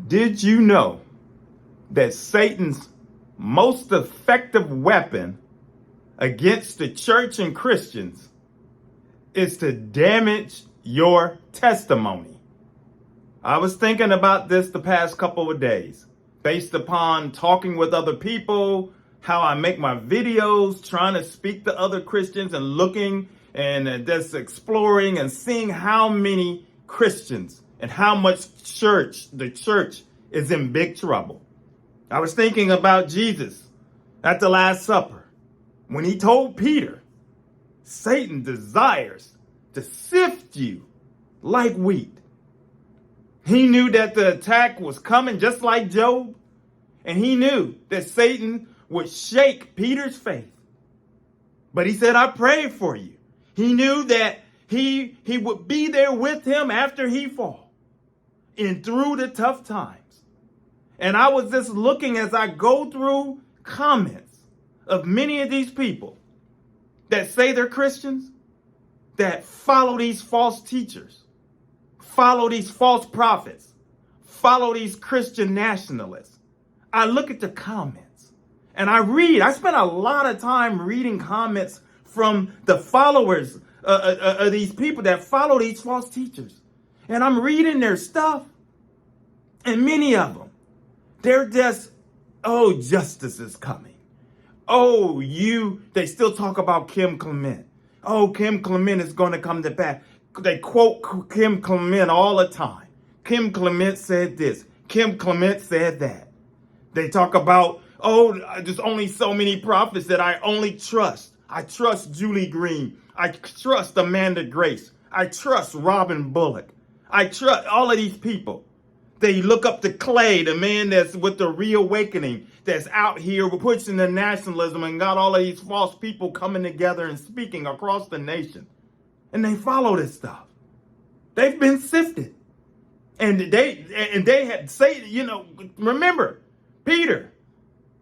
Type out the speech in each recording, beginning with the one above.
Did you know that Satan's most effective weapon against the church and Christians is to damage your testimony? I was thinking about this the past couple of days, based upon talking with other people, how I make my videos, trying to speak to other Christians and looking and just exploring and seeing how many Christians and how much the church is in big trouble. I was thinking about Jesus at the Last Supper when he told Peter, Satan desires to sift you like wheat. He knew that the attack was coming just like Job, and he knew that Satan would shake Peter's faith. But he said, I prayed for you. He knew that he would be there with him after he fall and through the tough times. And I was just looking as I go through comments of many of these people that say they're Christians, that follow these false teachers, follow these false prophets, follow these Christian nationalists. I look at the comments and I spend a lot of time reading comments from the followers of these people that follow these false teachers. And I'm reading their stuff, and many of them, they're just, oh, justice is coming. Oh, they still talk about Kim Clement. Oh, Kim Clement is going to come to pass. They quote Kim Clement all the time. Kim Clement said this. Kim Clement said that. They talk about, oh, there's only so many prophets that I only trust. I trust Julie Green. I trust Amanda Grace. I trust Robin Bullock. I trust all of these people. They look up to Clay, the man that's with the reawakening, that's out here pushing the nationalism and got all of these false people coming together and speaking across the nation. And they follow this stuff. They've been sifted. And they had remember, Peter,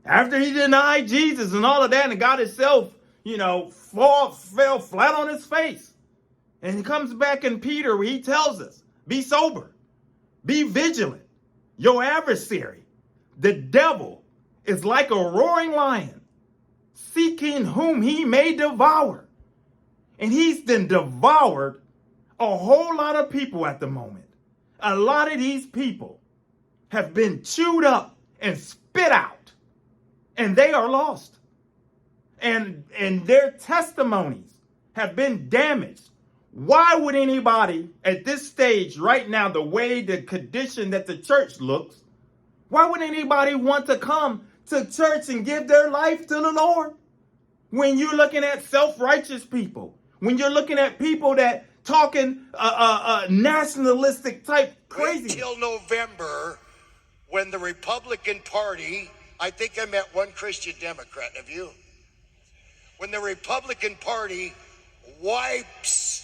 after he denied Jesus and all of that and got himself, fell flat on his face. And he comes back in Peter where he tells us, be sober. Be vigilant. Your adversary, the devil, is like a roaring lion, seeking whom he may devour. And he's been devoured a whole lot of people at the moment. A lot of these people have been chewed up and spit out, and they are lost. And their testimonies have been damaged. Why would anybody at this stage right now, the way the condition that the church looks, why would anybody want to come to church and give their life to the Lord? When you're looking at self-righteous people, when you're looking at people that talking nationalistic type crazy. Wait till November when the Republican Party, I think I met one Christian Democrat, have you? When the Republican Party wipes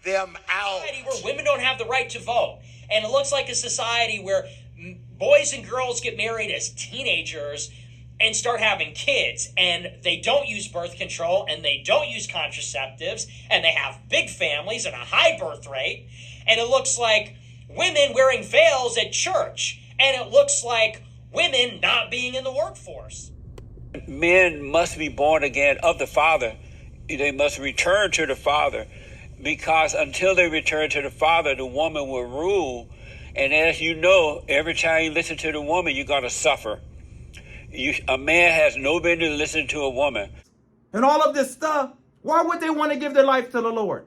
them out. Where women don't have the right to vote. And it looks like a society where boys and girls get married as teenagers and start having kids, and they don't use birth control, and they don't use contraceptives, and they have big families and a high birth rate, and it looks like women wearing veils at church, and it looks like women not being in the workforce. Men must be born again of the Father. They must return to the Father, because until they return to the Father, the woman will rule. And as you know, every time you listen to the woman, you're going to suffer. A man has no business listening to a woman. And all of this stuff, why would they want to give their life to the Lord?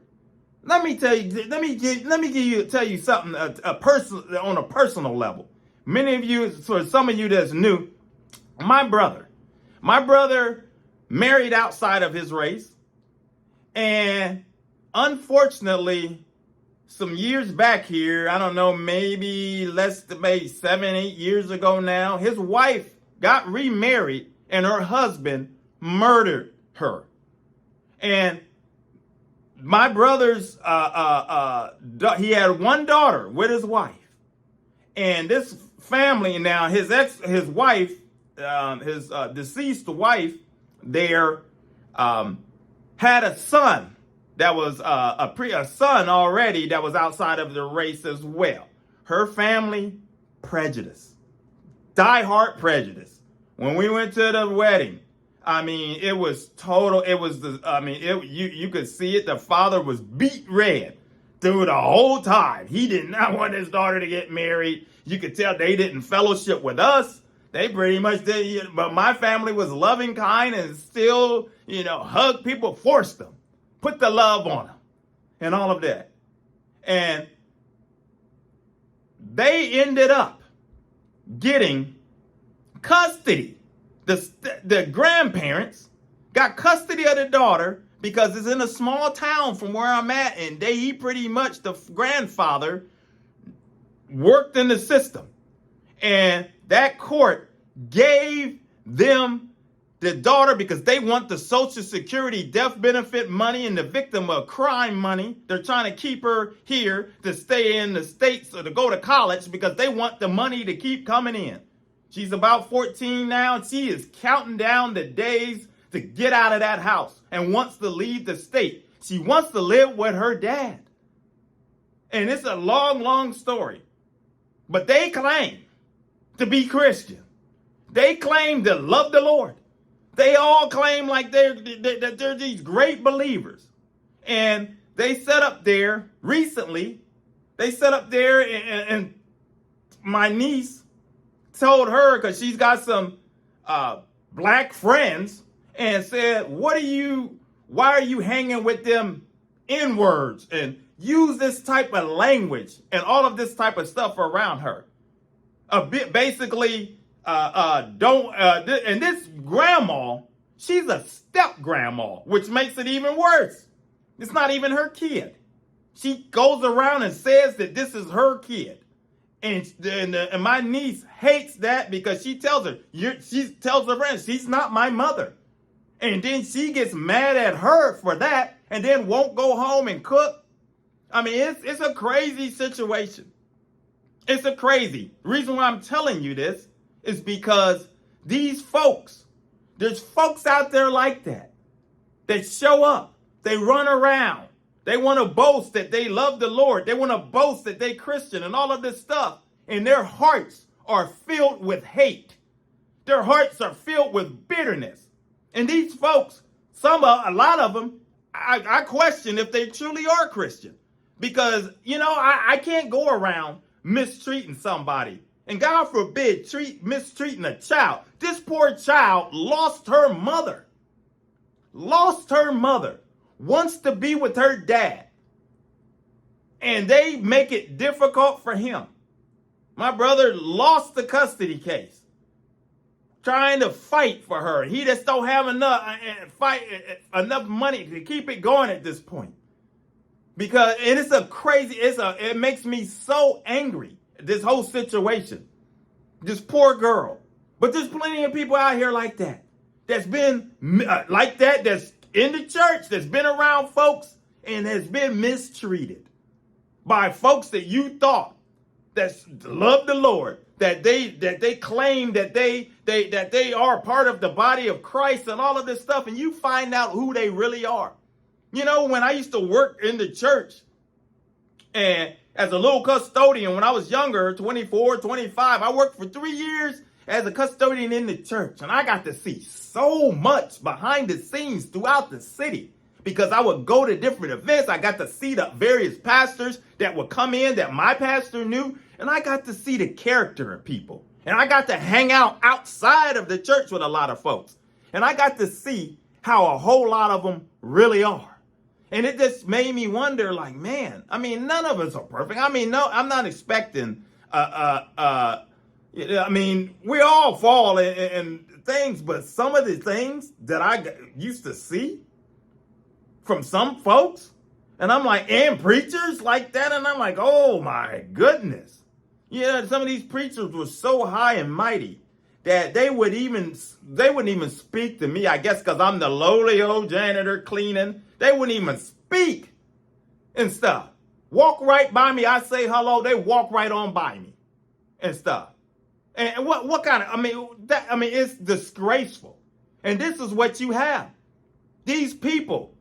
Let me tell you something on a personal level. Many of you, for some of you that's new, my brother married outside of his race, and unfortunately, some years back here, I don't know, maybe 7-8 years ago now, his wife got remarried and her husband murdered her. And my brother's, he had one daughter with his wife. And this family now, his wife, his deceased wife there, had a son that was a son already that was outside of the race as well. Her family prejudice. Die-hard prejudice. When we went to the wedding, I mean, it was total. It was you could see it. The father was beat red through the whole time. He did not want his daughter to get married. You could tell they didn't fellowship with us. They pretty much did. But my family was loving, kind, and still, hug people, forced them, put the love on them, and all of that. And they ended up getting custody. The grandparents got custody of the daughter because it's in a small town from where I'm at, and he pretty much, the grandfather, worked in the system. And that court gave them the daughter because they want the Social Security death benefit money and the victim of crime money. They're trying to keep her here to stay in the States or to go to college because they want the money to keep coming in. She's about 14 now. She is counting down the days to get out of that house and wants to leave the state. She wants to live with her dad. And it's a long, long story. But they claim to be Christian. They claim to love the Lord. They all claim like they're these great believers. And they set up there recently. They set up there and my niece told her, because she's got some black friends, and said, why are you hanging with them N-words and use this type of language and all of this type of stuff around her? Basically, and this grandma, she's a step grandma, which makes it even worse. It's not even her kid. She goes around and says that this is her kid. And my niece hates that because she tells her friends, she's not my mother. And then she gets mad at her for that and then won't go home and cook. I mean, it's a crazy situation. It's a crazy. Reason why I'm telling you this is because there's folks out there like that show up. They run around. They want to boast that they love the Lord. They want to boast that they Christian and all of this stuff. And their hearts are filled with hate. Their hearts are filled with bitterness. And these folks, a lot of them, I question if they truly are Christian. Because, I can't go around mistreating somebody. And God forbid, mistreating a child. This poor child lost her mother. Wants to be with her dad. And they make it difficult for him. My brother lost the custody case. Trying to fight for her. He just don't have enough money to keep it going at this point. Because it makes me so angry, this whole situation. This poor girl. But there's plenty of people out here like that. That's been like that, that's in the church, that's been around folks and has been mistreated by folks that you thought that love the Lord, that they claim that they are part of the body of Christ and all of this stuff, and you find out who they really are. When I used to work in the church and as a little custodian, when I was younger, 24, 25, I worked for 3 years as a custodian in the church, and I got to see so much behind the scenes throughout the city. Because I would go to different events. I got to see the various pastors that would come in that my pastor knew. And I got to see the character of people. And I got to hang out outside of the church with a lot of folks. And I got to see how a whole lot of them really are. And it just made me wonder, like, man, I mean, none of us are perfect. I mean, no, I'm not expecting, I mean, we all fall in things. But some of the things that I used to see from some folks, and I'm like, and preachers like that, and I'm like, oh my goodness. Some of these preachers were so high and mighty that they wouldn't even speak to me, I guess because I'm the lowly old janitor cleaning. They wouldn't even speak and stuff. Walk right by me, I say hello, they walk right on by me and stuff. And what kind of, it's disgraceful. And this is what you have. These people,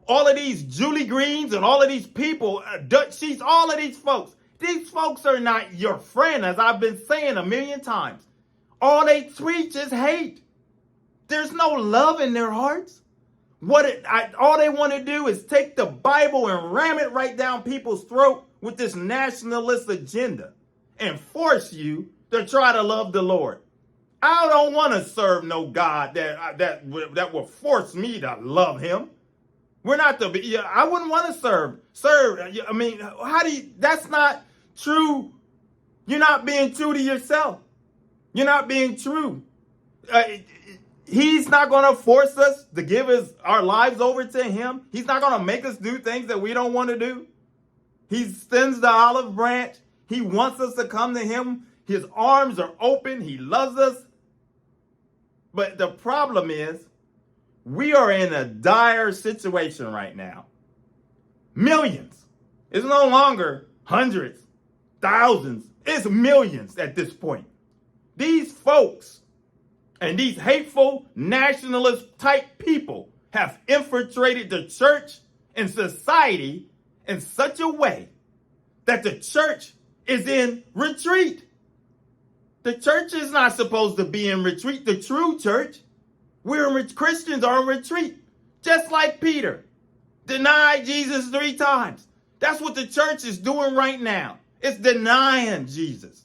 all of these Julie Greens and all of these people, Dutch Sheets, all of these folks, These folks are not your friend, as I've been saying a million times. All they preach is hate. There's no love in their hearts. All they want to do is take the Bible and ram it right down people's throat with this nationalist agenda and force you to try to love the Lord. I don't want to serve no God that will force me to love him. We're not the, I wouldn't want to serve. I mean, that's not true. You're not being true to yourself. You're not being true. He's not going to force us to give our lives over to him. He's not going to make us do things that we don't want to do. He sends the olive branch. He wants us to come to him. His arms are open. He loves us. But the problem is, we are in a dire situation right now. Millions. It's no longer hundreds, thousands. It's millions at this point. These folks and these hateful nationalist type people have infiltrated the church and society in such a way that the church is in retreat. The church is not supposed to be in retreat. The true church, Christians are in retreat. Just like Peter denied Jesus 3 times. That's what the church is doing right now. It's denying Jesus.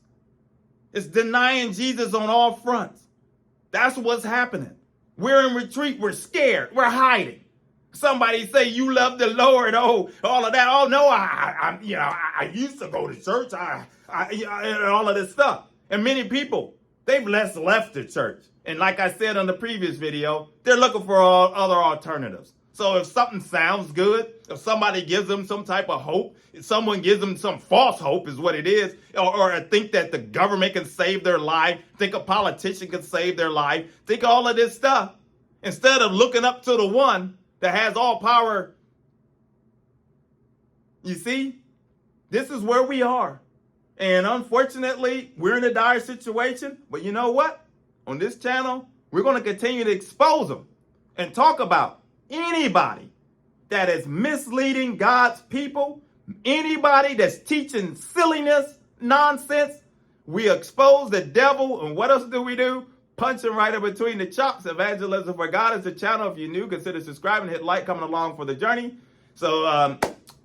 It's denying Jesus on all fronts. That's what's happening. We're in retreat. We're scared. We're hiding. Somebody say you love the Lord. Oh, all of that. Oh no, I used to go to church. All of this stuff. And many people, they've left the church. And like I said on the previous video, they're looking for other alternatives. So if something sounds good, if somebody gives them some type of hope, if someone gives them some false hope is what it is, or think that the government can save their life, think a politician can save their life, think all of this stuff, instead of looking up to the one that has all power. You see, this is where we are. And unfortunately, we're in a dire situation. But you know what? On this channel, we're going to continue to expose them and talk about anybody that is misleading God's people, anybody that's teaching silliness, nonsense. We expose the devil. And what else do? Punch him right in between the chops. Evangelism for God is the channel. If you're new, consider subscribing, hit like, coming along for the journey. So,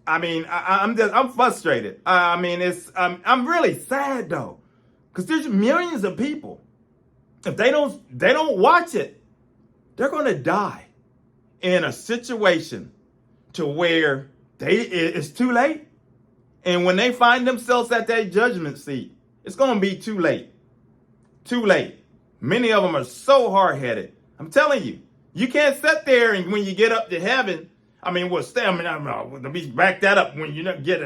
I'm frustrated. I'm really sad though, because there's millions of people. If they don't watch it, they're going to die in a situation to where it's too late. And when they find themselves at that judgment seat, it's going to be too late. Too late. Many of them are so hard-headed. I'm telling you, you can't sit there and when you get up to heaven. Let me back that up. When you get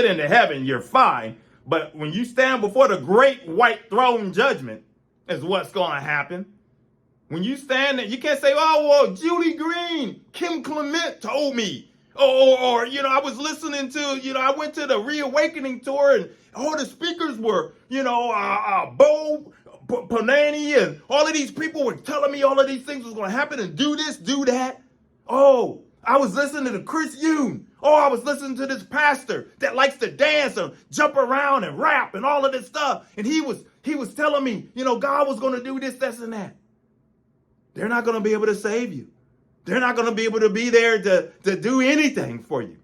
into heaven, you're fine. But when you stand before the great white throne judgment, is what's going to happen. When you stand there, you can't say, "Oh, well, Julie Green, Kim Clement told me," or I was listening to, I went to the Reawakening tour and all the speakers were, Bo Panani and all of these people were telling me all of these things was going to happen and do this, do that. Oh, I was listening to Chris Yoon. Oh, I was listening to this pastor that likes to dance and jump around and rap and all of this stuff. And he was telling me, God was going to do this, this, and that. They're not going to be able to save you. They're not going to be able to be there to do anything for you.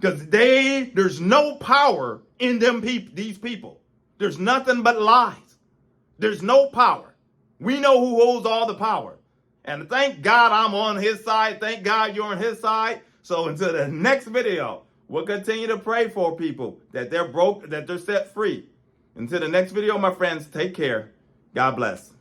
Because there's no power in these people. There's nothing but lies. There's no power. We know who holds all the power. And thank God I'm on his side. Thank God you're on his side. So until the next video, we'll continue to pray for people that they're set free. Until the next video, my friends, take care. God bless.